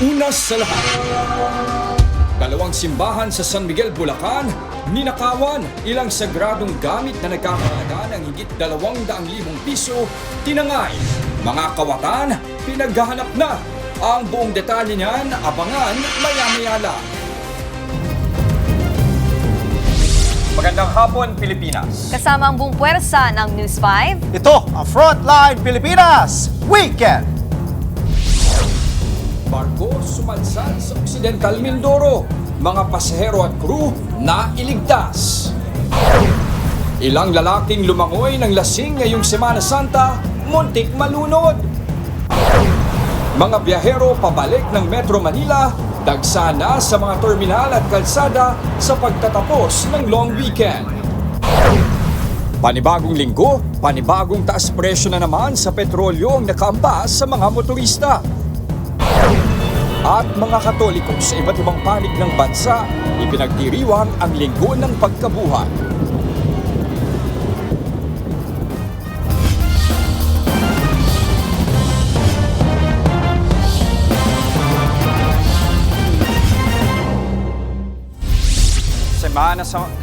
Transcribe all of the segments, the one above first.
Una sa lahat, dalawang simbahan sa San Miguel, Bulacan, ninakawan. Ilang sagradong gamit na nagkakahalaga ng higit 200,000 piso, tinangay. Mga kawatan, pinaghahanap na. Ang buong detalye niyan, abangan maya-maya lang. Magandang hapon, Pilipinas. Kasama ang buong puwersa ng News 5. Ito ang Frontline Pilipinas Weekend. Barko sumadsad sa Occidental Mindoro. Mga pasahero at crew na iligtas. Ilang lalaking lumangoy ng lasing ngayong Semana Santa, muntik malunod. Mga biyahero pabalik ng Metro Manila, dagsa na sa mga terminal at kalsada sa pagtatapos ng long weekend. Panibagong linggo, panibagong taas presyo na naman sa petrolyo ang nakaambas sa mga motorista. At mga Katoliko sa iba't ibang panig ng bansa, ipinagdiriwang ang linggo ng pagkabuhay.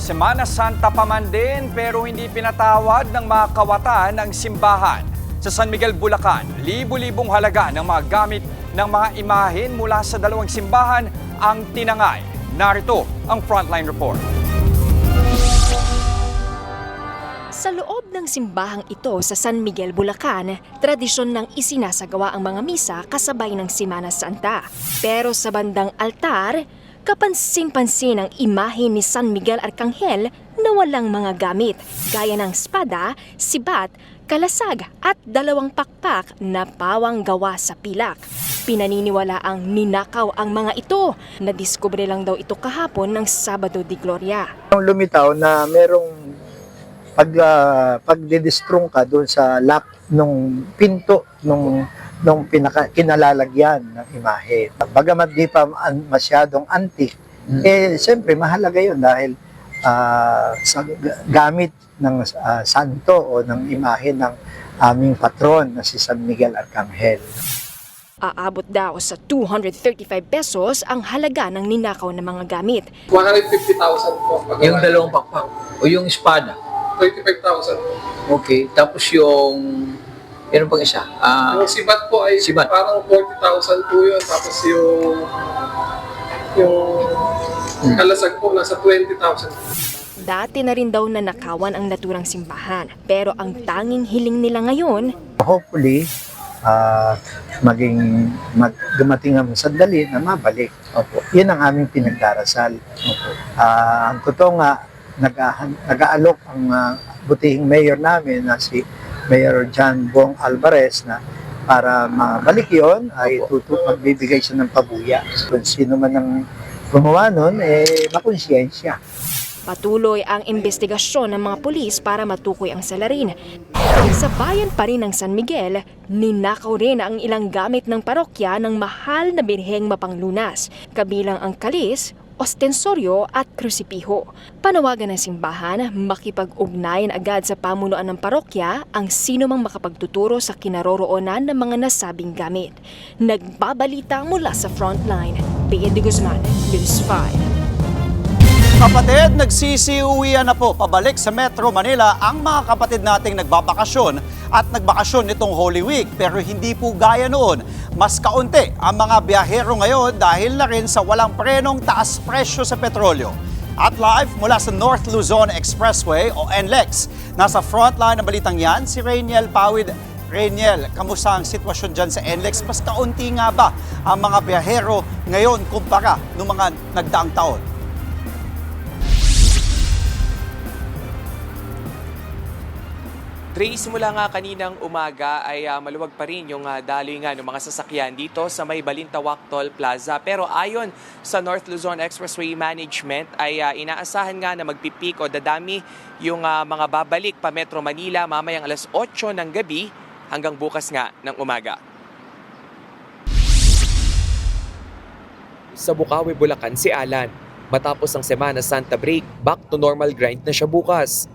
Semana Santa pa man din pero hindi pinatawad ng mga kawatan ng simbahan. Sa San Miguel, Bulacan, libu-libong halaga ng mga gamit ng mga imahen mula sa dalawang simbahan ang tinangay. Narito ang Frontline Report. Sa loob ng simbahang ito sa San Miguel, Bulacan, tradisyon ng isinasagawa ang mga misa kasabay ng Semana Santa. Pero sa bandang altar, kapansin-pansin ang imahe ni San Miguel Arcangel na walang mga gamit, gaya ng espada, sibat, kalasag at dalawang pakpak na pawang gawa sa pilak. Pinaniniwala ang ninakaw ang mga ito. Nadiskubre lang daw ito kahapon ng Sabado de Gloria. Lumitaw na merong pagdidistrong ka doon sa lock nung pinto nung kinalalagyan ng imahe. Bagamat di pa masyadong antique, siyempre mahalaga yun dahil sa gamit ng santo o ng imahe ng aming patron na si San Miguel Arcangel. Aabot daw sa 235 pesos ang halaga ng ninakaw na mga gamit. 150,000 po. Yung dalawang pakpak o yung espada. 25,000. Okay. Tapos yung meron pang isa. Yung sibat po ay sibat. parang 40,000 po yun. Tapos yung kalasag po nasa 20,000. Dati na rin daw nanakawan ang naturang simbahan. Pero ang tanging hiling nila ngayon, Hopefully, dumating ang sandali na mabalik. Opo. Yan ang aming pinagdarasal. Opo. Ang totoo nga, nag-aalok ang butihing mayor namin na si Mayor John Bong Alvarez na para mabalik yon ay magbibigay siya ng pabuya. Kung sino man ang gumawa nun, makonsyensya. patuloy ang investigasyon ng mga pulis para matukoy ang salarin. Sa bayan pa rin ng San Miguel, ninakaw rin ang ilang gamit ng parokya ng mahal na birheng mapanglunas, kabilang ang kalis, ostensoryo at krusipiho. Panawagan ng simbahan, makipag-ugnayan agad sa pamunuan ng parokya ang sino mang makapagtuturo sa kinaroroonan ng mga nasabing gamit. Nagbabalita mula sa Frontline, Pia de Guzman, News 5. Kapatid, nagsisiuwian na po pabalik sa Metro Manila ang mga kapatid nating nagbabakasyon at nagbakasyon nitong Holy Week. Pero hindi po gaya noon. Mas kaunti ang mga biyahero ngayon dahil na rin sa walang prenong taas presyo sa petrolyo. At live mula sa North Luzon Expressway o NLEX, nasa frontline ng balitang yan si Rainiel Pawid. Rainiel, kamusta ang sitwasyon dyan sa NLEX? Mas kaunti nga ba ang mga biyahero ngayon kumpara noong mga nagdaang taon? Grace, mula nga kaninang umaga ay maluwag pa rin yung daloy nga ng mga sasakyan dito sa may Balintawak Toll Plaza. Pero ayon sa North Luzon Expressway Management ay inaasahan nga na magpipik o dadami yung mga babalik pa Metro Manila mamayang alas 8 ng gabi hanggang bukas nga ng umaga. Sa Bukawi, Bulacan, si Alan. Matapos ang Semana Santa break, back to normal grind na siya bukas.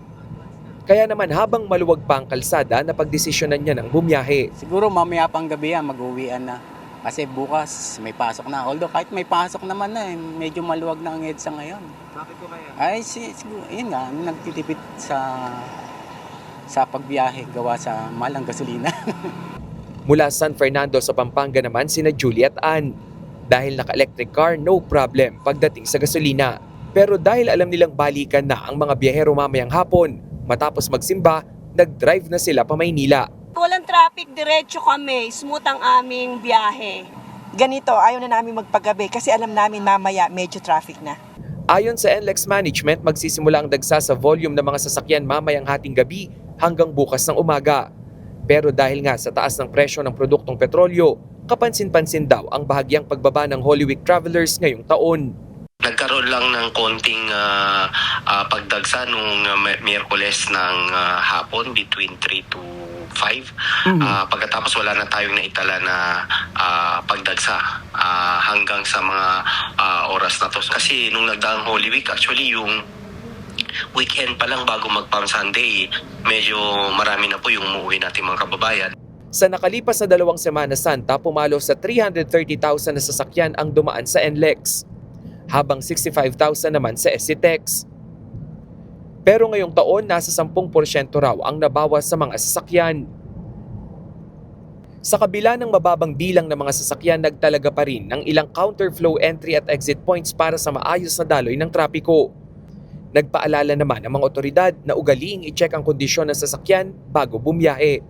Kaya naman habang maluwag pa ang kalsada, napagdesisyonan niya ng bumiyahe. Siguro mamaya pang gabi yan, mag-uwian na. Kasi bukas may pasok na. Although kahit may pasok naman na, medyo maluwag na ang EDSA ngayon. Bakit po kaya? Ay, siguro, yun nga, nagtitipid sa pagbiyahe gawa sa mahal ng gasolina. Mula San Fernando sa Pampanga naman sina Julie at Ann. Dahil naka-electric car, no problem pagdating sa gasolina. Pero dahil alam nilang balikan na ang mga biyahero mamayang hapon, matapos magsimba, nag-drive na sila pa Maynila. Walang traffic, diretso kami, smooth ang aming biyahe. Ganito, ayaw na namin magpagabi kasi alam namin mamaya medyo traffic na. Ayon sa NLEX Management, magsisimula ang dagsa sa volume ng mga sasakyan mamayang hating gabi hanggang bukas ng umaga. Pero dahil nga sa taas ng presyo ng produktong petrolyo, kapansin-pansin daw ang bahagyang pagbaba ng Holy Week travelers ngayong taon. Nagkaroon lang ng konting pagdagsa nung Miyerkules ng hapon between 3 to 5. Pagkatapos wala na tayong naitala na pagdagsa hanggang sa mga oras na to. Kasi nung nagdaang Holy Week, actually yung weekend pa lang bago mag-Palm Sunday, medyo marami na po yung umuwi natin mga kababayan. Sa nakalipas na 2 Semana Santa, pumalo sa 330,000 na sasakyan ang dumaan sa NLEX, habang 65,000 naman sa SCTEX. Pero ngayong taon, nasa 10% raw ang nabawas sa mga sasakyan. Sa kabila ng mababang bilang ng mga sasakyan, nagtalaga pa rin ng ilang counterflow entry at exit points para sa maayos na daloy ng trapiko. Nagpaalala naman ang mga otoridad na ugaliing i-check ang kondisyon ng sasakyan bago bumiyahe.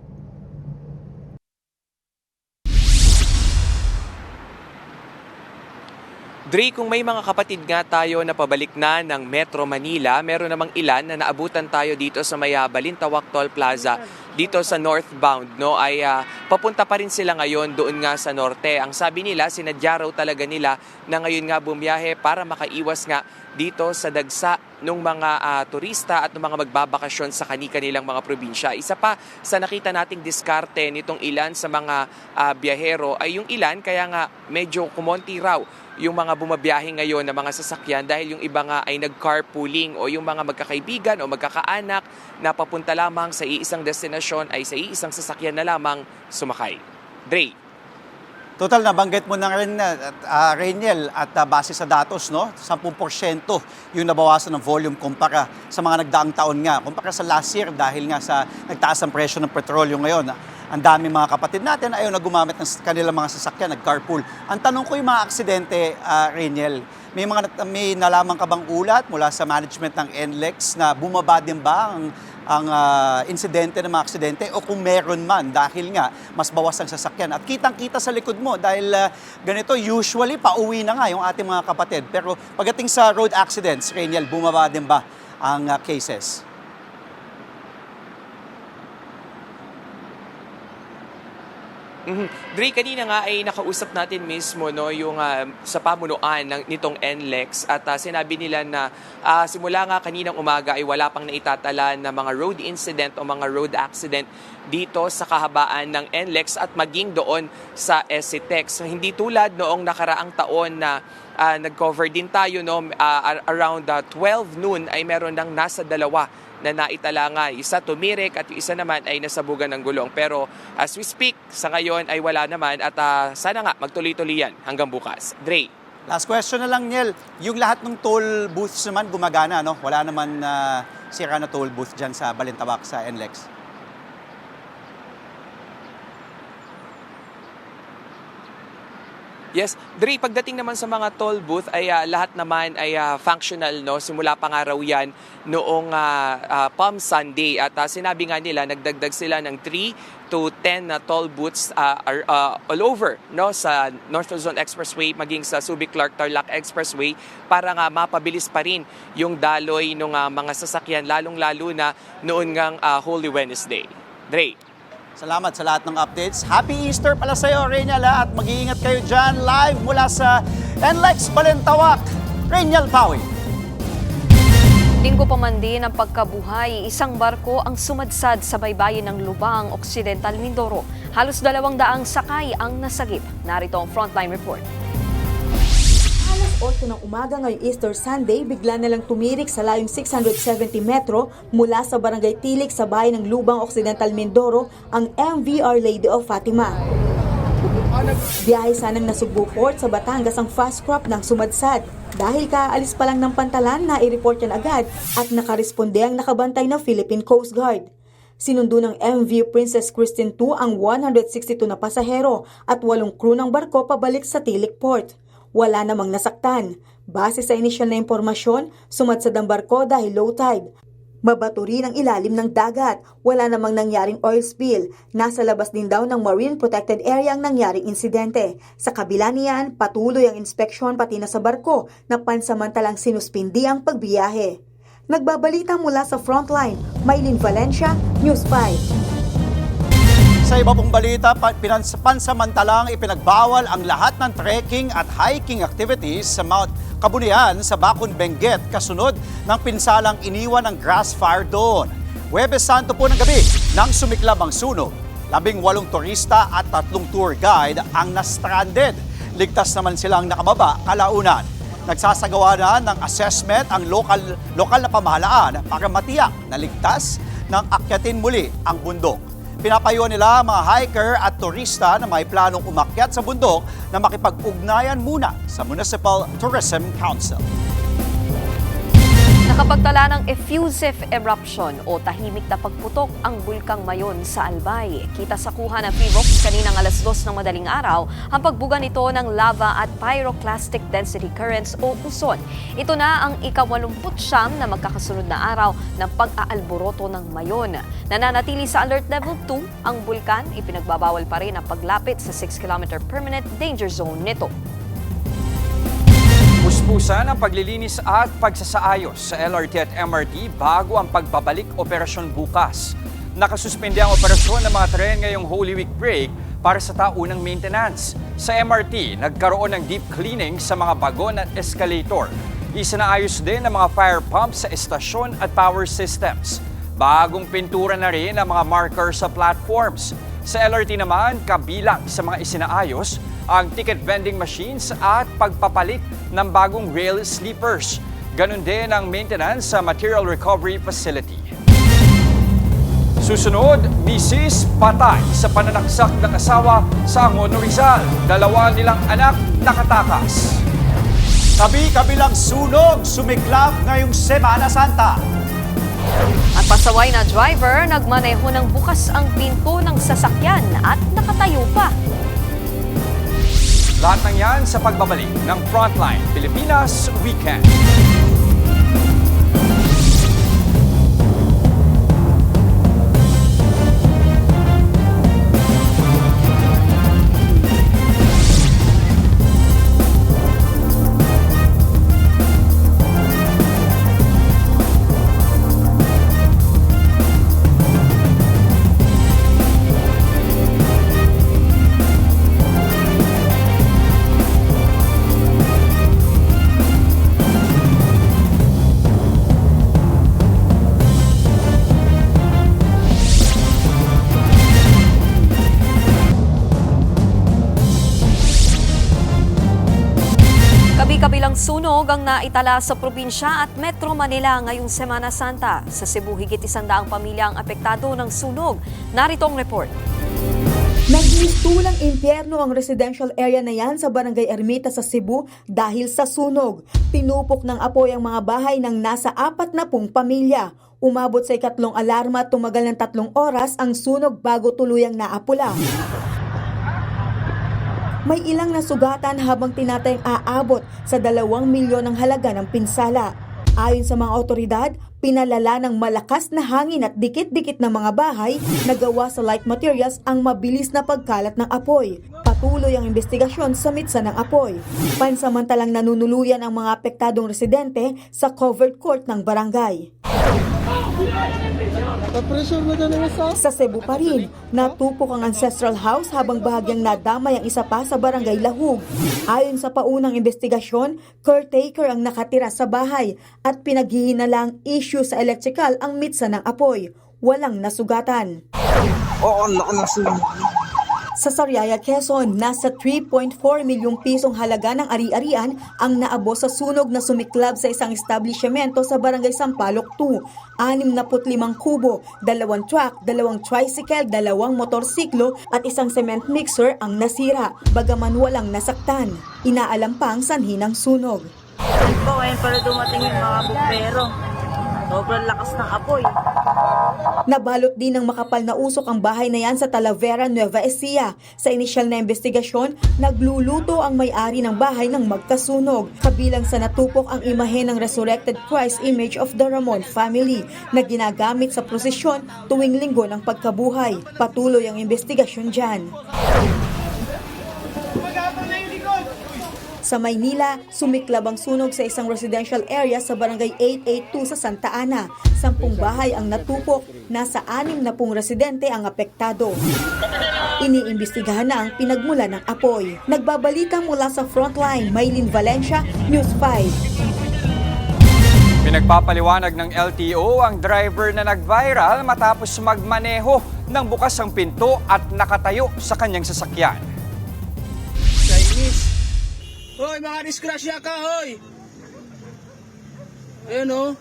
Dre, kung may mga kapatid nga tayo na pabalik na ng Metro Manila, meron namang ilan na naabutan tayo dito sa may Balintawak Toll Plaza, dito sa northbound, no, ay papunta pa rin sila ngayon doon nga sa norte. Ang sabi nila, sinadya raw talaga nila na ngayon nga bumiyahe para makaiwas nga dito sa dagsa ng mga turista at ng mga magbabakasyon sa kani-kanilang mga probinsya. Isa pa sa nakita nating diskarte nitong ilan sa mga biyahero ay yung ilan, kaya nga medyo kumonti raw yung mga bumabiyahe ngayon na mga sasakyan dahil yung iba nga ay nag-carpooling o yung mga magkakaibigan o magkakaanak na papunta lamang sa iisang destinasyon ay sa iisang sasakyan na lamang sumakay. Dre. Total, nabanggit mo na rin, Rainiel, at base sa datos, no, 10% yung nabawasan ng volume kumpara sa mga nagdaang taon nga. Kumpara sa last year dahil nga sa nagtaas ang presyo ng petrolyo ngayon. Ang daming mga kapatid natin ayaw na gumamit ng kanilang mga sasakyan, nag-carpool. Ang tanong ko yung mga aksidente, Rainiel, may nalaman ka bang ulat mula sa management ng NLEX na bumaba din ba ang insidente ng mga aksidente o kung meron man dahil nga mas bawas ang sasakyan? At kitang-kita sa likod mo dahil ganito, usually pauwi na nga yung ating mga kapatid. Pero pagdating sa road accidents, Rainiel, bumaba din ba ang cases? Dre, kanina nga ay nakausap natin mismo, no, yung sa pamunuan nitong NLEX at sinabi nila na simula nga kaninang umaga ay wala pang naitatala na mga road incident o mga road accident dito sa kahabaan ng NLEX at maging doon sa SCTEX. So, hindi tulad noong nakaraang taon na nag-cover din tayo, no, around 12 noon ay meron ng nasa 2 na naitala nga. Isa tumirik at yung isa naman ay nasabugan ng gulong. Pero as we speak, sa ngayon ay wala naman at sana nga magtuloy-tuloy yan hanggang bukas. Dre. Last question na lang, Niel. Yung lahat ng toll booths naman gumagana, no? Wala naman sira na toll booth dyan sa Balintawak sa NLEX. Yes, Dre, pagdating naman sa mga toll booth ay lahat naman ay functional, no? Simula pa nga raw yan noong Palm Sunday at sinabi nga nila nagdagdag sila ng 3 to 10 na toll booths all over, no, sa North Luzon Expressway maging sa Subic-Clark-Tarlac Expressway para nga mapabilis pa rin yung daloy ng mga sasakyan lalong-lalo na noon ngang Holy Wednesday. Dre. Salamat sa lahat ng updates. Happy Easter pala sa iyo, Rainiel, at mag-iingat kayo dyan live mula sa NLEX Balintawak. Rainiel Pawi. Linggo pa man din ang pagkabuhay, isang barko ang sumadsad sa baybayin ng Lubang, Occidental Mindoro. Halos 200 sakay ang nasagip. Narito ang Frontline Report. Alas 8 ng umaga ngayong Easter Sunday, bigla na lang tumirik sa layong 670 metro mula sa Barangay Tilik sa bayan ng Lubang, Occidental Mindoro ang MV Our Lady of Fatima. Biyahe sanang Nasugbu Port sa Batangas ang fast crop ng sumadsad. Dahil kaalis pa lang ng pantalan, na-i-report yan agad at nakaresponde ang nakabantay na Philippine Coast Guard. Sinundo ng MV Princess Christine II ang 162 na pasahero at 8 crew ng barko pabalik sa Tilik Port. Wala namang nasaktan. Base sa inisyal na impormasyon, sumadsad ang barko dahil low tide. Mabato rin ang ilalim ng dagat. Wala namang nangyaring oil spill. Nasa labas din daw ng Marine Protected Area ang nangyaring insidente. Sa kabila niyan, patuloy ang inspeksyon pati na sa barko na pansamantalang sinuspindi ang pagbiyahe. Nagbabalita mula sa Frontline, Maylin Valencia, News 5. Sa iba pong balita, pansamantalang ipinagbawal ang lahat ng trekking at hiking activities sa Mount Kabunian sa Bacon, Benguet kasunod ng pinsalang iniwan ng grass fire doon. Huwebes Santo po ng gabi nang sumiklab ang sunog. 18 turista at 3 tour guide ang na-stranded. Ligtas naman silang nakababa kalaunan. Nagsasagawa na ng assessment ang lokal na pamahalaan para matiyak na ligtas ng akyatin muli ang bundok. Pinapayuhan nila mga hiker at turista na may planong umakyat sa bundok na makipag-ugnayan muna sa Municipal Tourism Council. Nakapagtala ng effusive eruption o tahimik na pagputok ang bulkang Mayon sa Albay. Kita sa kuha ng PROX kaninang alas 2 ng madaling araw ang pagbuga nito ng lava at pyroclastic density currents o uson. Ito na ang ika-89 na magkakasunod na araw ng pag-aalboroto ng Mayon. Nananatili sa alert level 2 ang bulkan, ipinagbabawal pa rin ang paglapit sa 6-kilometer permanent danger zone nito. Puspusan ang paglilinis at pagsasaayos sa LRT at MRT bago ang pagbabalik operasyon bukas. Nakasuspende ang operasyon ng mga tren ngayong Holy Week break para sa taunang maintenance. Sa MRT, nagkaroon ng deep cleaning sa mga bagon at escalator. Isinaayos din ang mga fire pumps sa estasyon at power systems. Bagong pintura na rin ang mga marker sa platforms. Sa LRT naman, kabilang sa mga isinaayos ang ticket vending machines at pagpapalit ng bagong rail sleepers. Ganon din ang maintenance sa material recovery facility. Susunod, misis patay sa pananaksak ng asawa sa Angono, Rizal. 2 nilang anak nakatakas. Kabi-kabilang sunog, sumiklab ngayong Semana Santa. At pasaway na driver, nagmaneho ng bukas ang pinto ng sasakyan at nakatayo pa. Lahat ng yan sa pagbabalik ng Frontline Pilipinas Weekend. Kabi-kabilang sunog ang naitala sa probinsya at Metro Manila ngayong Semana Santa. Sa Cebu, higit 100 pamilya ang apektado ng sunog. Narito ang report. Nagmistulang impyerno ang residential area na yan sa Barangay Ermita sa Cebu dahil sa sunog. Tinupok ng apoy ang mga bahay ng nasa 40 pamilya. Umabot sa 3 alarma at tumagal ng 3 oras ang sunog bago tuluyang naapula. May ilang nasugatan habang tinatayang aabot sa 2 milyon ang halaga ng pinsala. Ayon sa mga otoridad, pinalala ng malakas na hangin at dikit-dikit na mga bahay na gawa sa light materials ang mabilis na pagkalat ng apoy. Patuloy ang investigasyon sa mitsa ng apoy. Pansamantalang nanunuluyan ang mga apektadong residente sa covered court ng barangay. Sa Cebu pa rin, natupok ang ancestral house habang bahagyang nadamay ang isa pa sa barangay Lahug. Ayon sa paunang investigasyon, caretaker ang nakatira sa bahay at pinaghihinalang issue sa electrical ang mitsa ng apoy. Walang nasugatan. Sa Sariaya, Quezon, nasa 3.4 milyong pisong halaga ng ari-arian ang naabos sa sunog na sumiklab sa isang establishmento sa Barangay Sampaloc 2. 65 kubo, 2 truck, 2 tricycle, 2 motorsiklo at isang cement mixer ang nasira, bagaman walang nasaktan. Inaalam pa ang sanhi ng sunog. Po, ngayon pala dumating yung mga bumbero. Sobrang lakas ng apoy. Nabalot din ng makapal na usok ang bahay na yan sa Talavera, Nueva Ecija. Sa inisyal na investigasyon, nagluluto ang may-ari ng bahay ng magkasunog. Kabilang sa natupok ang imahe ng resurrected Christ image of the Ramon family na ginagamit sa prosesyon tuwing linggo ng pagkabuhay. Patuloy ang investigasyon dyan. Sa Maynila, sumiklab ang sunog sa isang residential area sa Barangay 882 sa Santa Ana. 10 bahay ang natupok, nasa 60 residente ang apektado. Iniimbestigahan na ang pinagmula ng apoy. Nagbabalita mula sa Frontline, Maylin Valencia, News 5. Pinagpapaliwanag ng LTO ang driver na nag-viral matapos magmaneho ng bukas ang pinto at nakatayo sa kanyang sasakyan. Chinese. Hoy, mga disgrasya ka, hoy! Ayun, oh.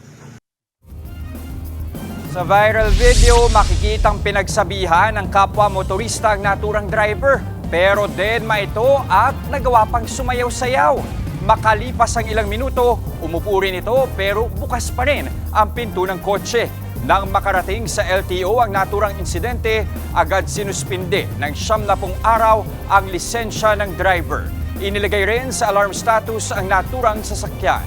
Sa viral video, makikitang pinagsabihan ng kapwa motorista ang naturang driver. Pero denma ito at nagawa pang sumayaw-sayaw. Makalipas ang ilang minuto, umupo rin ito pero bukas pa rin ang pinto ng kotse. Nang makarating sa LTO ang naturang insidente, agad sinuspinde ng 90 araw ang lisensya ng driver. Inilagay rin sa alarm status ang naturang sasakyan.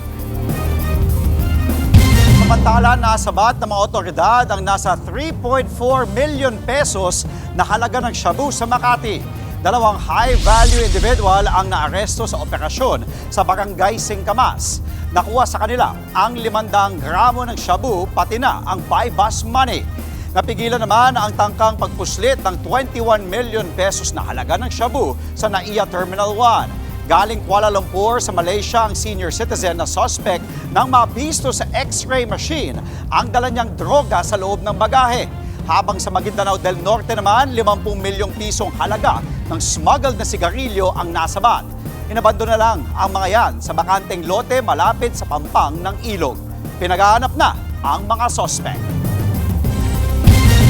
Samantala, nasabat ng mga otoridad ang nasa 3.4 million pesos na halaga ng shabu sa Makati. 2 high-value individual ang naaresto sa operasyon sa Barangay Singkamas. Nakuha sa kanila ang 500 gramo ng shabu pati na ang buy bus money. Napigilan naman ang tangkang pagpuslit ng 21 million pesos na halaga ng shabu sa NAIA Terminal 1. Galing Kuala Lumpur sa Malaysia ang senior citizen na suspect nang mabisto sa X-ray machine ang dala niyang droga sa loob ng bagahe. Habang sa Maguindanao del Norte naman, 50 milyong pisong halaga ng smuggled na sigarilyo ang nasabat. Inabando na lang ang mga yan sa bakanteng lote malapit sa pampang ng Ilog. Pinaghahanap na ang mga suspect.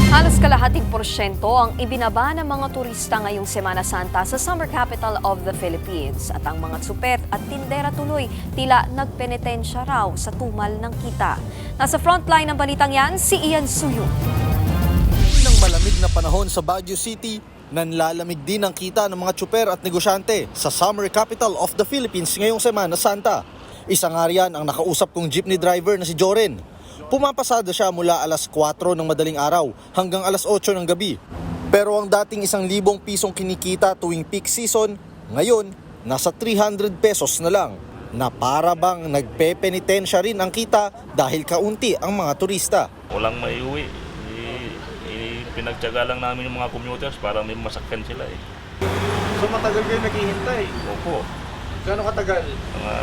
Halos kalahating porsyento ang ibinaba ng mga turista ngayong Semana Santa sa summer capital of the Philippines. At ang mga tsupet at tindera tuloy tila nagpenitensya raw sa tumal ng kita. Nasa frontline ng balitang yan, si Ian Suyo. Ng malamig na panahon sa Baguio City, nanlalamig din ang kita ng mga tsuper at negosyante sa summer capital of the Philippines ngayong Semana Santa. Isang nga riyan ang nakausap kong jeepney driver na si Joren. Pumapasada siya mula alas 4 ng madaling araw hanggang alas 8 ng gabi. Pero ang dating 1,000 pisong kinikita tuwing peak season, ngayon nasa 300 pesos na lang. Na para bang nagpepenitensya rin ang kita dahil kaunti ang mga turista. Walang maiuwi. Pinagtyaga lang namin yung mga commuters para may masakyan sila eh. So matagal kayo naghihintay? Opo. Gano'ng katagal? Mga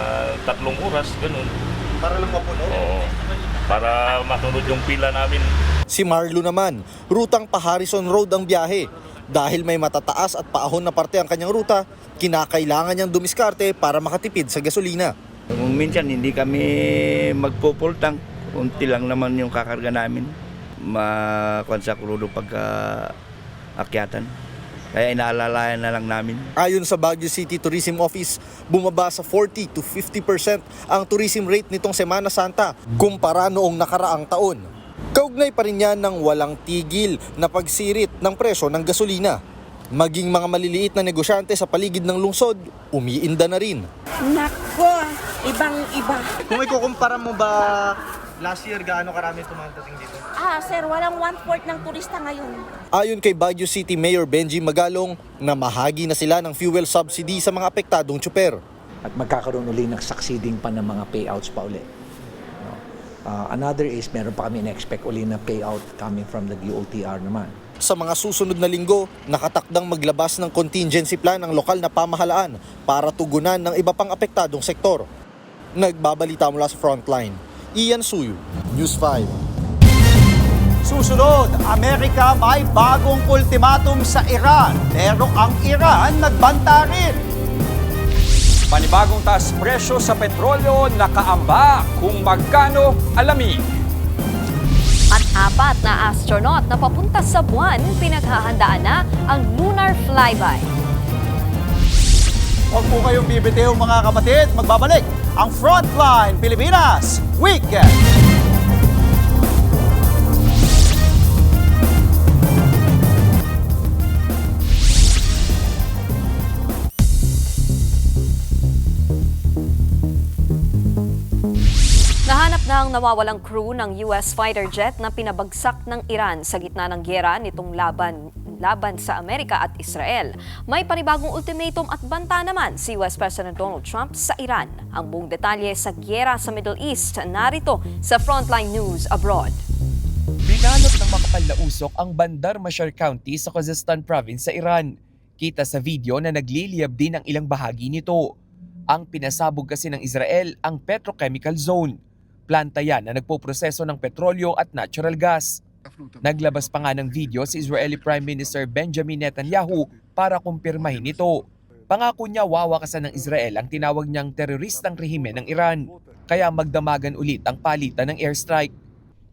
3 oras, ganun. Para lang mapuno? Oo. Para masunod yung pila namin. Si Marlo naman, rutang pa Harrison Road ang biyahe. Dahil may matataas at paahon na parte ang kanyang ruta, kinakailangan niyang dumiskarte para makatipid sa gasolina. Minsan hindi kami magpo-full tank, unti lang naman yung kakarga namin. Makuha sa krudo pagka akyatan. Kaya inaalalayan na lang namin. Ayon sa Baguio City Tourism Office, bumaba sa 40 to 50% ang tourism rate nitong Semana Santa kumpara noong nakaraang taon. Kaugnay pa rin yan ng walang tigil na pagsirit ng presyo ng gasolina. Maging mga maliliit na negosyante sa paligid ng lungsod, umiinda na rin. Nako, ibang-iba. Kung ikukumpara mo ba last year, gaano karami tumatating dito? Sir, walang 1/4 ng turista ngayon. Ayon kay Baguio City Mayor Benji Magalong, namahagi na sila ng fuel subsidy sa mga apektadong tsuper. At magkakaroon uli ng succeeding pa ng mga payouts pa uli. Another is meron pa kami in-expect uli na payout coming from the DOTR naman. Sa mga susunod na linggo, nakatakdang maglabas ng contingency plan ang lokal na pamahalaan para tugunan ng iba pang apektadong sektor. Nagbabalita mula sa Frontline, Ian Suyu, News 5. Susunod, Amerika may bagong ultimatum sa Iran, pero ang Iran nagbanta rin. Panibagong taas presyo sa petrolyo nakaamba kung magkano alamin. At 4 na astronaut na papunta sa buwan, pinaghahandaan na ang lunar flyby. Huwag po kayong bibitiw mga kapatid, magbabalik ang Frontline Pilipinas Weekend. Nahanap na ang nawawalang crew ng US fighter jet na pinabagsak ng Iran sa gitna ng gyera nitong laban sa Amerika at Israel. May panibagong ultimatum at banta naman si US President Donald Trump sa Iran. Ang buong detalye sa gyera sa Middle East narito sa Frontline News Abroad. Binalot ng makapal na usok ang Bandar Mashar County sa Khuzestan Province sa Iran. Kita sa video na nagliliyab din ang ilang bahagi nito. Ang pinasabog kasi ng Israel ang petrochemical zone. Planta yan na nagpoproseso ng petrolyo at natural gas. Naglabas pa nga ng video si Israeli Prime Minister Benjamin Netanyahu para kumpirmahin ito. Pangako niya wawakasan ng Israel ang tinawag niyang teroristang rehime ng Iran, kaya magdamagan ulit ang palitan ng airstrike.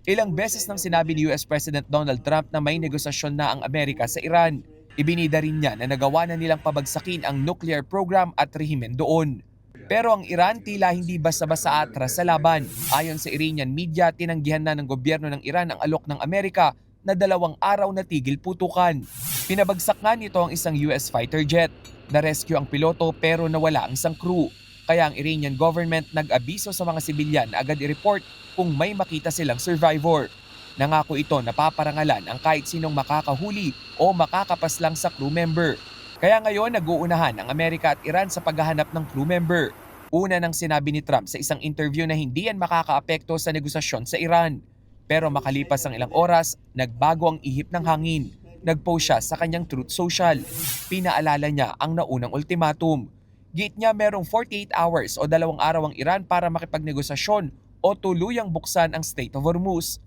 Ilang beses nang sinabi ni US President Donald Trump na may negosasyon na ang Amerika sa Iran. Ibinida rin niya na nagawa na nilang pabagsakin ang nuclear program at rehimen doon. Pero ang Iran tila hindi basta-basta atras sa laban. Ayon sa Iranian media, tinanggihan na ng gobyerno ng Iran ang alok ng Amerika na 2 araw na tigil putukan. Pinabagsak nga nito ang isang US fighter jet. Na-rescue ang piloto pero nawala ang isang crew. Kaya ang Iranian government nag-abiso sa mga sibilyan na agad i-report kung may makita silang survivor. Nangako ito na paparangalan ang kahit sinong makakahuli o makakapaslang sa crew member. Kaya ngayon nag-uunahan ang Amerika at Iran sa paghahanap ng crew member. Una nang sinabi ni Trump sa isang interview na hindi yan makakaapekto sa negosasyon sa Iran. Pero makalipas ang ilang oras, nagbago ang ihip ng hangin. Nag-post siya sa kanyang Truth Social. Pinaalala niya ang naunang ultimatum. Giit niya merong 48 hours o 2 araw ang Iran para makipagnegosasyon o tuluyang buksan ang Strait of Hormuz.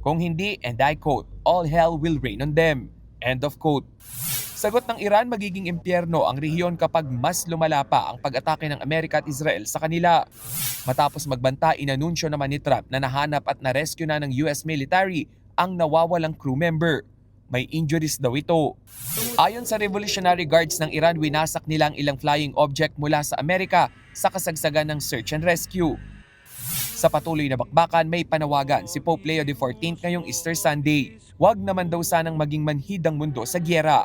Kung hindi, and I quote, all hell will rain on them. End of quote. Sagot ng Iran, magiging impyerno ang rehiyon kapag mas lumala pa ang pag-atake ng Amerika at Israel sa kanila. Matapos magbanta, inanunsyo naman ni Trump na nahanap at na-rescue na ng US military ang nawawalang crew member. May injuries daw ito. Ayon sa Revolutionary Guards ng Iran, winasak nila ang ilang flying object mula sa Amerika sa kasagsagan ng search and rescue. Sa patuloy na bakbakan, may panawagan si Pope Leo XIV ngayong Easter Sunday. Huwag naman daw sanang maging manhid ang mundo sa gyera.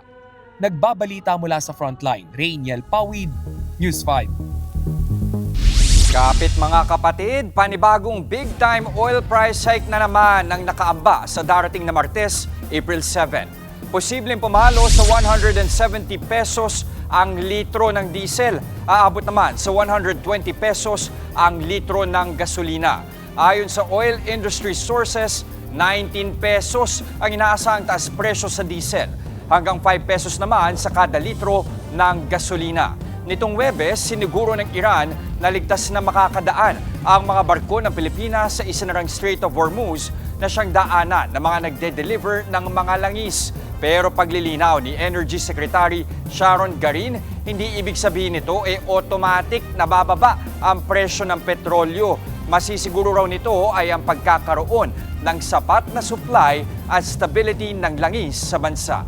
Nagbabalita mula sa Frontline, Rainiel Pawid, News 5. Kapit mga kapatid, panibagong big-time oil price hike na naman ang nakaamba sa darating na Martes, April 7. Posibleng pumalo sa 170 pesos ang litro ng diesel. Aabot naman sa 120 pesos ang litro ng gasolina. Ayon sa oil industry sources, 19 pesos ang inaasahang taas presyo sa diesel. Hanggang 5 pesos naman sa kada litro ng gasolina. Nitong Huwebes, siniguro ng Iran na ligtas na makakadaan ang mga barko ng Pilipinas sa isinarang Strait of Hormuz na siyang daanan ng mga nagde-deliver ng mga langis. Pero paglilinaw ni Energy Secretary Sharon Garin, hindi ibig sabihin nito automatic na bababa ang presyo ng petrolyo. Masisiguro raw nito ay ang pagkakaroon ng sapat na supply at stability ng langis sa bansa.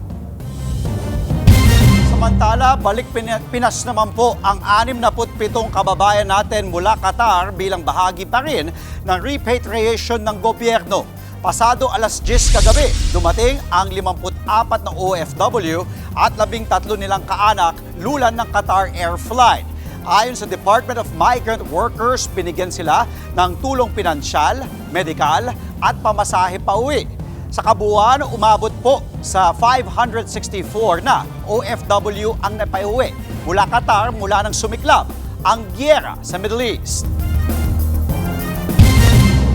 Samantala, balik Pinas naman po ang 67 kababayan natin mula Qatar bilang bahagi pa rin ng repatriation ng gobyerno. Pasado alas 10 kagabi, dumating ang 54 na OFW at 13 nilang kaanak lulan ng Qatar Air Flight. Ayon sa Department of Migrant Workers, binigyan sila ng tulong pinansyal, medikal at pamasahe pauwi. Sa kabuuan, umabot po sa 564 na OFW ang napauwi mula Qatar mula nang sumiklab ang gyera sa Middle East.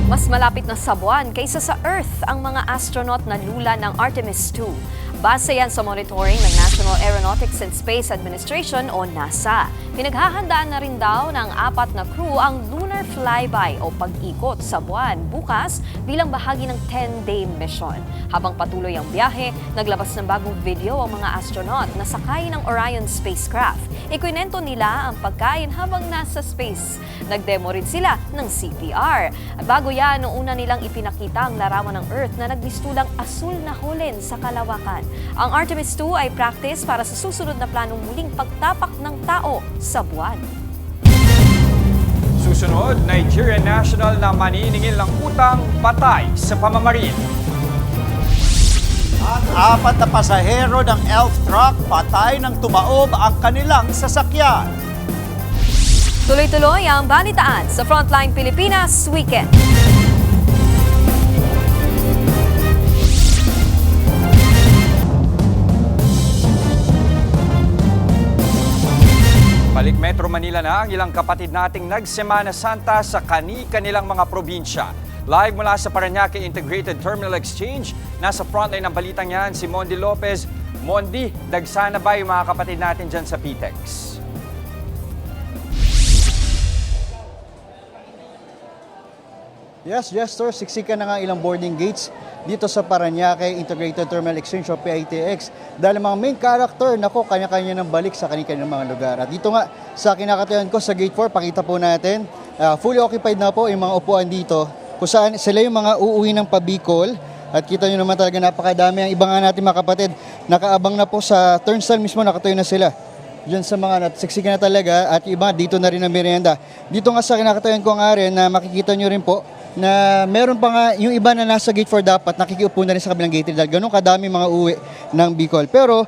Mas malapit na sa buwan kaysa sa Earth ang mga astronaut na lula ng Artemis 2. Base yan sa monitoring ng National Aeronautics and Space Administration o NASA. Pinaghahandaan na rin daw ng 4 na crew ang lunar Earth Flyby o pag-ikot sa buwan bukas bilang bahagi ng 10-day mission. Habang patuloy ang biyahe, naglabas ng bagong video ang mga astronaut na sakay ng Orion spacecraft. Ikwinento nila ang pagkain habang nasa space. Nagdemo rin sila ng CPR. At bago yan, noong una nilang ipinakita ang larawan ng Earth na nagmistulang asul na hulin sa kalawakan. Ang Artemis 2 ay practice para sa susunod na planong muling pagtapak ng tao sa buwan. Susunod, Nigerian national na maniningil ng utang patay sa pamamaril. At 4 na pasahero ng elf truck patay nang tumaob ang kanilang sasakyan. Tuloy-tuloy ang balitaan sa Frontline Pilipinas Weekend. Balik Metro Manila na ang ilang kapatid nating nagsemana Santa sa kani-kanilang mga probinsya. Live mula sa Parañaque Integrated Terminal Exchange, nasa frontline ng balitang yan si Mondi Lopez. Mondi, dagsana ba yung mga kapatid natin dyan sa PTEX? Yes, Jester, siksikan na nga ilang boarding gates dito sa Parañaque Integrated Terminal Exchange o PITX dahil mga main character, nako, kanya-kanya ng balik sa kanilang mga lugar. At dito nga sa kinakatayan ko sa gate 4, pakita po natin, fully occupied na po yung mga upuan dito kung saan sila yung mga uuwi ng Pabicol. At kita nyo naman talaga napakadami. Ang iba nga natin mga kapatid, nakaabang na po sa turnstile mismo, nakatayo na sila. Diyan sa mga siksikan na talaga at iba dito na rin ang merienda. Dito nga sa kinakatayan ko nga rin na makikita nyo rin po na meron pa nga yung iba na nasa gate 4 dapat nakikiupo na rin sa kabilang gate 3 dahil ganun kadami mga uwi ng Bicol. Pero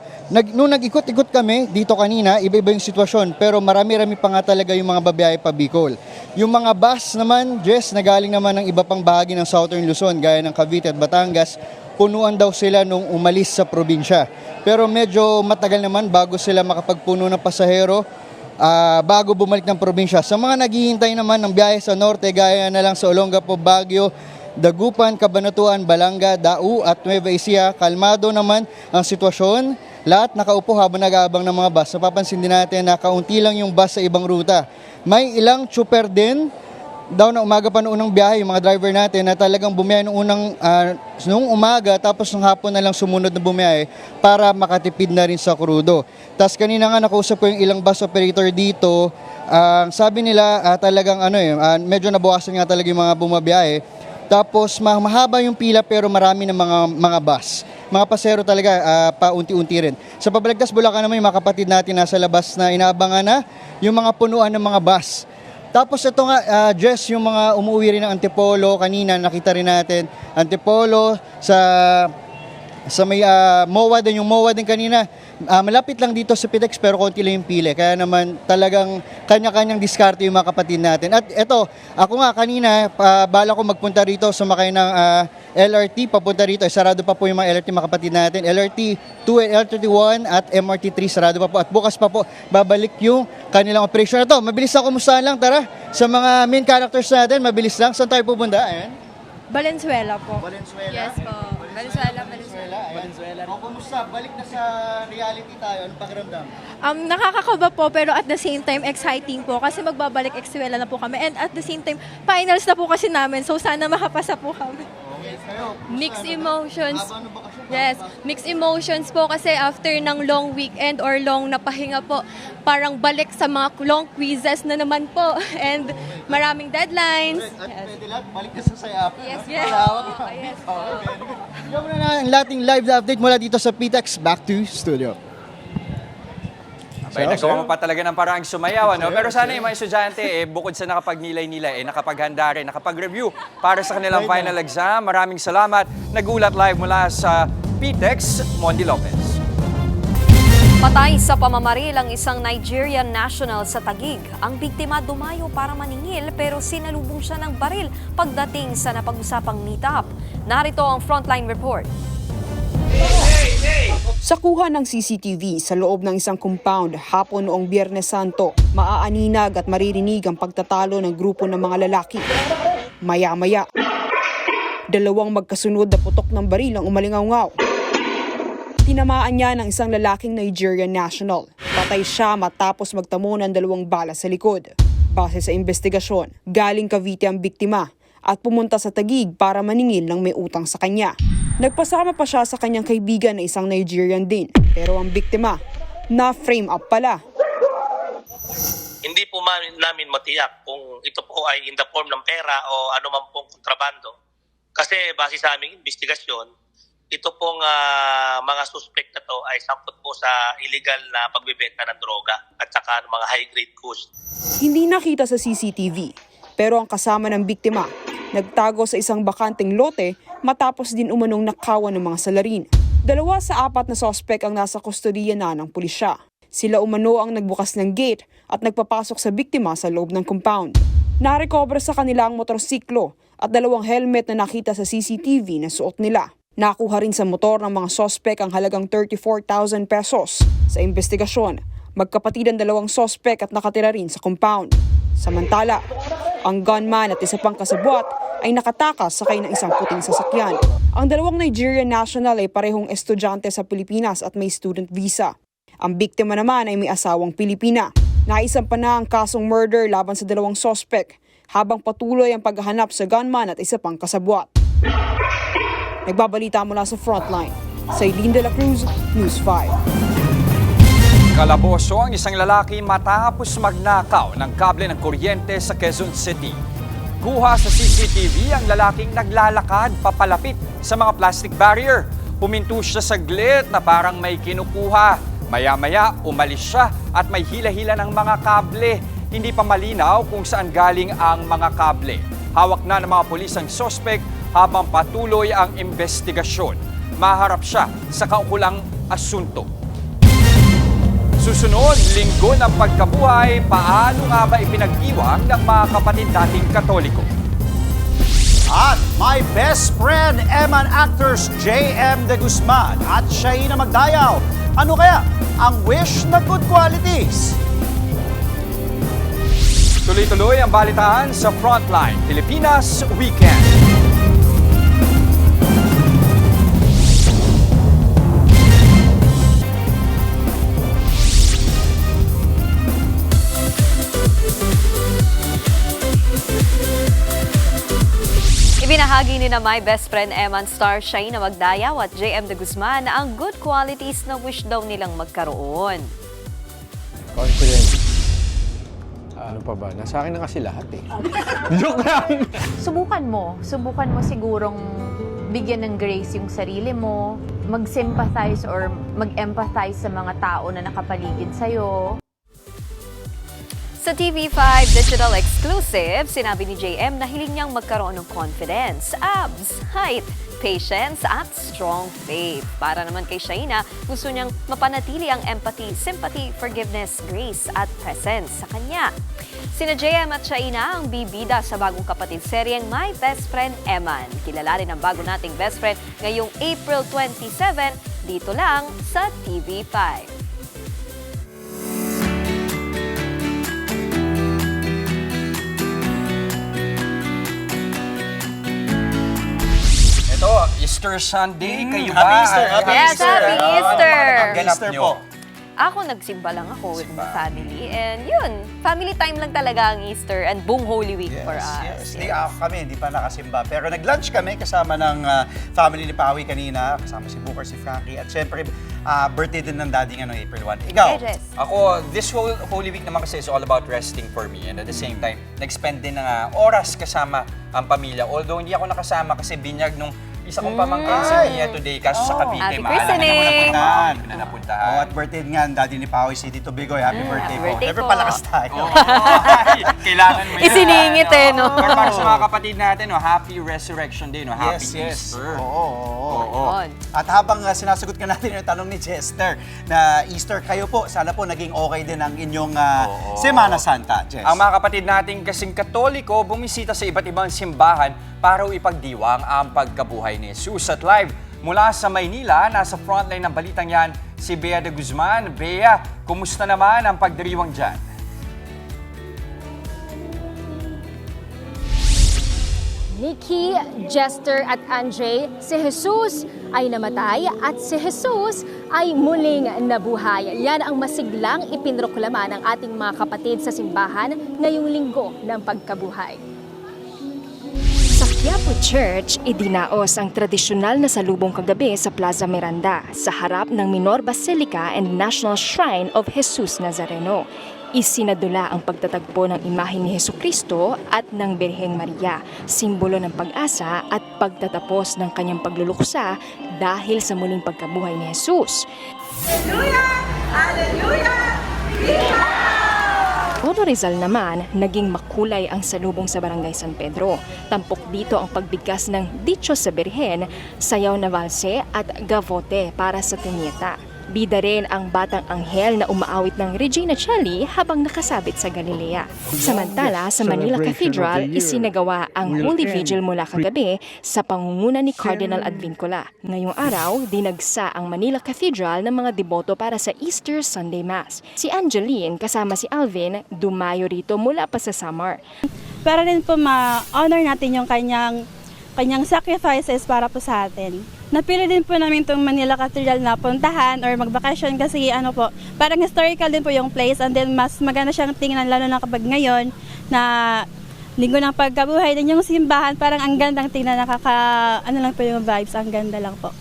nung nag-ikot-ikot kami dito kanina, iba-iba yung sitwasyon pero marami-rami pa nga talaga yung mga babiyahe pa Bicol. Yung mga bus naman, Jess, na galing naman ng iba pang bahagi ng Southern Luzon gaya ng Cavite at Batangas, punuan daw sila nung umalis sa probinsya. Pero medyo matagal naman bago sila makapagpuno ng pasahero bago bumalik ng probinsya. Sa mga naghihintay naman ng biyahe sa norte, gaya na lang sa Olongapo, Baguio, Dagupan, Cabanatuan, Balanga, Dau at Nueva Ecija, kalmado naman ang sitwasyon. Lahat nakaupo habang nag-aabang ng mga bus. Napapansin din natin na kaunti lang yung bus sa ibang ruta. May ilang chuper din daw na umaga pa noong unang biyahe, yung mga driver natin na talagang bumiyahe nung umaga tapos nung hapon na lang sumunod na bumiyahe para makatipid na rin sa krudo. Tapos kanina nga nakausap ko yung ilang bus operator dito, sabi nila talagang medyo nabawasan nga talaga yung mga bumabiyahe. Tapos mahaba yung pila pero marami ng mga bus. Mga pasero talaga paunti-unti rin. Sa Pabalagtas, Bulacan naman yung mga kapatid natin nasa labas na inaabangan na yung mga punuan ng mga bus. Tapos ito nga, Jess, yung mga umuwi rin ng Antipolo, kanina nakita rin natin, Antipolo, sa may MOA din, yung MOA din kanina, malapit lang dito sa PTEX pero konti lang yung pili. Kaya naman talagang kanya-kanyang diskarte yung mga kapatid natin. At ito, ako nga kanina, bala ko magpunta rito, sumakay ng LRT, papunta rito. Sarado pa po yung mga LRT mga kapatid natin. LRT 2 and LRT 1 at MRT 3, sarado pa po. At bukas pa po, babalik yung kanilang operation. Ito, mabilis ako, kumustahan lang, tara. Sa mga main characters natin, mabilis lang. Saan tayo pupunta? Ayan. Valenzuela po. Valenzuela? Yes po. Valenzuela. O, kumusta? Balik na sa reality tayo. Anong pakiramdam? Nakakakaba po pero at the same time exciting po kasi magbabalik Valenzuela na po kami and at the same time finals na po kasi namin so sana makapasa po kami. Okay, kayo. Mixed emotions. Haba ng bakasyon. Yes, mixed emotions po kasi after ng long weekend or long na pahinga po, parang balik sa mga long quizzes na naman po and maraming deadlines. At pwede lahat, balik na sa saya. Yes. Yes. Yung muna na ang lating live update mula dito sa PTEX. Back to studio. Abay, nagawa mo pa talaga ng paraang sumayaw, ano? Pero sana yung mga estudyante, bukod sa nakapagnilay-nilay, nakapaghanda rin, nakapag-review para sa kanilang final exam. Maraming salamat. Nagulat live mula sa PTEX, Mondi Lopez. Patay sa pamamaril ang isang Nigerian national sa Taguig. Ang biktima dumayo para maningil pero sinalubong siya ng baril pagdating sa napag-usapang meet-up. Narito ang Frontline Report. Sa kuha ng CCTV sa loob ng isang compound hapon noong Biyernes Santo, maaaninag at maririnig ang pagtatalo ng grupo ng mga lalaki. Maya-maya, dalawang magkasunod na putok ng baril ang umalingaw-ngaw. Tinamaan niya ng isang lalaking Nigerian national. Patay siya matapos magtamo ng 2 bala sa likod. Base sa investigasyon, galing Cavite ang biktima at pumunta sa Taguig para maningil ng may utang sa kanya. Nagpasama pa siya sa kanyang kaibigan na isang Nigerian din. Pero ang biktima, na-frame up pala. Hindi po namin matiyak kung ito po ay in the form ng pera o anuman pong kontrabando. Kasi base sa aming investigasyon, ito pong mga suspect na to ay sangkot po sa illegal na pagbebenta ng droga at saka mga high-grade kush. Hindi nakita sa CCTV, pero ang kasama ng biktima, nagtago sa isang bakanteng lote matapos din umanong nakawan ng mga salarin. 2 sa 4 na sospek ang nasa kustodiya na ng pulisya. Sila umano ang nagbukas ng gate at nagpapasok sa biktima sa loob ng compound. Narecover sa kanila ang motorsiklo at 2 helmet na nakita sa CCTV na suot nila. Nakuha rin sa motor ng mga sospek ang halagang 34,000 pesos. Sa investigasyon, magkapatid ang 2 sospek at nakatira rin sa compound. Samantala, ang gunman at isa pang kasabwat ay nakatakas sakay ng isang puting sasakyan. Ang 2 Nigerian national ay parehong estudyante sa Pilipinas at may student visa. Ang biktima naman ay may asawang Pilipina. Naisampa na ang kasong murder laban sa 2 sospek habang patuloy ang paghahanap sa gunman at isa pang kasabwat. Nagbabalita mula sa Frontline, sa Eileen de la Cruz, News 5. Kalaboso ang isang lalaki matapos magnakaw ng kable ng kuryente sa Quezon City. Kuha sa CCTV ang lalaking naglalakad papalapit sa mga plastic barrier. Huminto siya saglit na parang may kinukuha. Maya-maya umalis siya at may hila-hila ng mga kable. Hindi pa malinaw kung saan galing ang mga kable. Hawak na ng mga pulis ang suspect habang patuloy ang investigasyon. Maharap siya sa kaukulang asunto. Susunod, linggo ng pagkabuhay, paano nga ba ipinag-iwang ng mga kapatid nating Katoliko? At my best friend, Eman actors J.M. De Guzman at Shaina Magdayaw. Ano kaya ang wish na good qualities? Tuloy-tuloy ang balitaan sa Frontline Pilipinas Weekend. Ibinahagi ni na my best friend Eman star Shaina Magdayaw at JM De Guzman ang good qualities na wish daw nilang magkaroon. Confident. Ano pa ba? Nasa akin na kasi lahat eh. Joke lang! Subukan mo sigurong bigyan ng grace yung sarili mo, mag-sympathize or mag-empathize sa mga tao na nakapaligid sa'yo. Sa TV5 Digital Exclusive, sinabi ni JM na hiling niyang magkaroon ng confidence, abs, height, patience at strong faith. Para naman kay Shaina, gusto niyang mapanatili ang empathy, sympathy, forgiveness, grace at presence sa kanya. Sina JM at Shaina ang bibida sa bagong kapatid seryeng My Best Friend Eman. Kilala rin ang bago nating best friend ngayong April 27 dito lang sa TV5. Easter Sunday, kayo ba? Happy Easter! Happy Yes, Easter! Happy Easter! Easter po. Ako nagsimba lang ako with my family and yun, family time lang talaga ang Easter and buong Holy Week for us. Yes. Kami, hindi pa nakasimba. Pero nag-lunch kami kasama ng family ni Pawi kanina, kasama si Booker, si Frankie, at syempre, birthday din ng daddy April 1. Ikaw? Yes. Ako, this whole Holy Week naman kasi is all about resting for me and at the same time, nag-spend din ng oras kasama ang pamilya. Although hindi ako nakasama kasi binyag nung isa kong pamangkin si Mia today, kaso sa Cavite, Happy maalam na napuntahan. At birthday nga ang daddy ni Pawi, si Tito Bigoy. Happy birthday po. birthday Never po. palakas tayo. Kailangan mo yan. Isiningit no? Pero para sa mga kapatid natin, Happy Resurrection Day, Happy Easter. Oo. At habang sinasagot ka natin yung tanong ni Chester na Easter, kayo po, sana po naging okay din ang inyong Semana Santa, Jess. Ang mga kapatid natin kasing Katoliko, bumisita sa iba't ibang simbahan para ipagdiwang ang pagkabuhay ni Jesus. At live mula sa Maynila, nasa frontline ng balitang yan, si Bea De Guzman. Bea, kumusta naman ang pagdiriwang dyan? Nikki, Jester at Andre, si Jesus ay namatay at si Jesus ay muling nabuhay. Yan ang masiglang ipinroklama ng ating mga kapatid sa simbahan ngayong linggo ng pagkabuhay. Sa Quiapo Church, idinaos ang tradisyonal na salubong kagabi sa Plaza Miranda sa harap ng Minor Basilica and National Shrine of Jesus Nazareno. Isinadula ang pagtatagpo ng imahe ni Hesukristo at ng Birheng Maria, simbolo ng pag-asa at pagtatapos ng kanyang pagluluksa dahil sa muling pagkabuhay ni Jesus. Hallelujah! Hallelujah! Todo Rizal naman, naging makulay ang salubong sa Barangay San Pedro. Tampok dito ang pagbigkas ng Dicho sa Birhen, sayaw na valse at gavote para sa Tenieta. Bida rin ang Batang Anghel na umaawit ng Regina Celli habang nakasabit sa Galilea. Samantala, sa Manila Cathedral, isinagawa ang Holy Vigil mula kagabi sa pangunguna ni Cardinal Advincula. Ngayong araw, dinagsa ang Manila Cathedral ng mga deboto para sa Easter Sunday Mass. Si Angeline kasama si Alvin dumayo rito mula pa sa Samar. Para rin po ma-honor natin yung kanyang sacrifices para po sa atin. Napili din po namin itong Manila Cathedral na puntahan or magbakasyon kasi parang historical din po yung place and then mas maganda siyang tingnan lalo na kapag ngayon na linggo ng pagkabuhay din yung simbahan, parang ang gandang tingnan, lang po yung vibes, ang ganda lang po.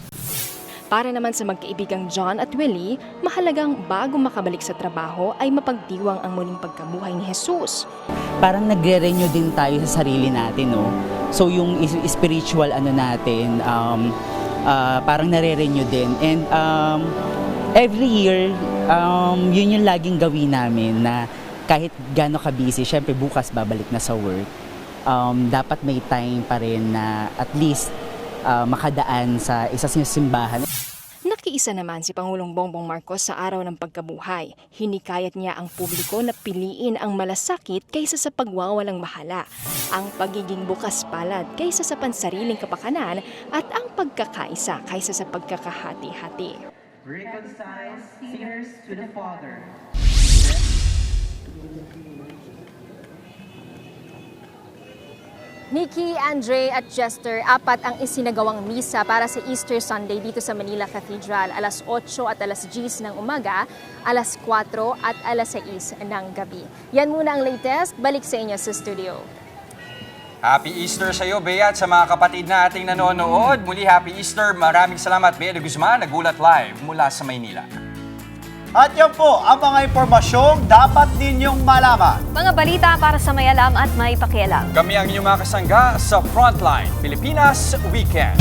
Para naman sa magkaibigang John at Willie, mahalagang bago makabalik sa trabaho ay mapagdiwang ang muling pagkabuhay ni Jesus. Parang nagre-renew din tayo sa sarili natin, no? So yung spiritual natin, parang nare-renew din. And every year, yun yung laging gawin namin na kahit gaano ka-busy, syempre bukas babalik na sa work, dapat may time pa rin na at least makadaan sa isa sa simbahan. Nakiisa naman si Pangulong Bongbong Marcos sa araw ng pagkabuhay. Hinikayat niya ang publiko na piliin ang malasakit kaysa sa pagwawalang mahala, ang pagiging bukas palad kaysa sa pansariling kapakanan, at ang pagkakaisa kaysa sa pagkakahati-hati. Reconcile sinners to the Father. Nikki, Andre at Chester, 4 ang isinagawang misa para sa Easter Sunday dito sa Manila Cathedral. Alas 8 at alas 10 ng umaga, alas 4 at alas 6 ng gabi. Yan muna ang latest. Balik sa inyo sa studio. Happy Easter sa iyo, Bea, at sa mga kapatid nating nanonood. Muli, Happy Easter. Maraming salamat, Bea de Guzman, nagulat live mula sa Maynila. At yan po ang mga impormasyong dapat ninyong malaman. Mga balita para sa may alam at may pakialam. Kami ang inyong mga kasangga sa Frontline Pilipinas Weekend.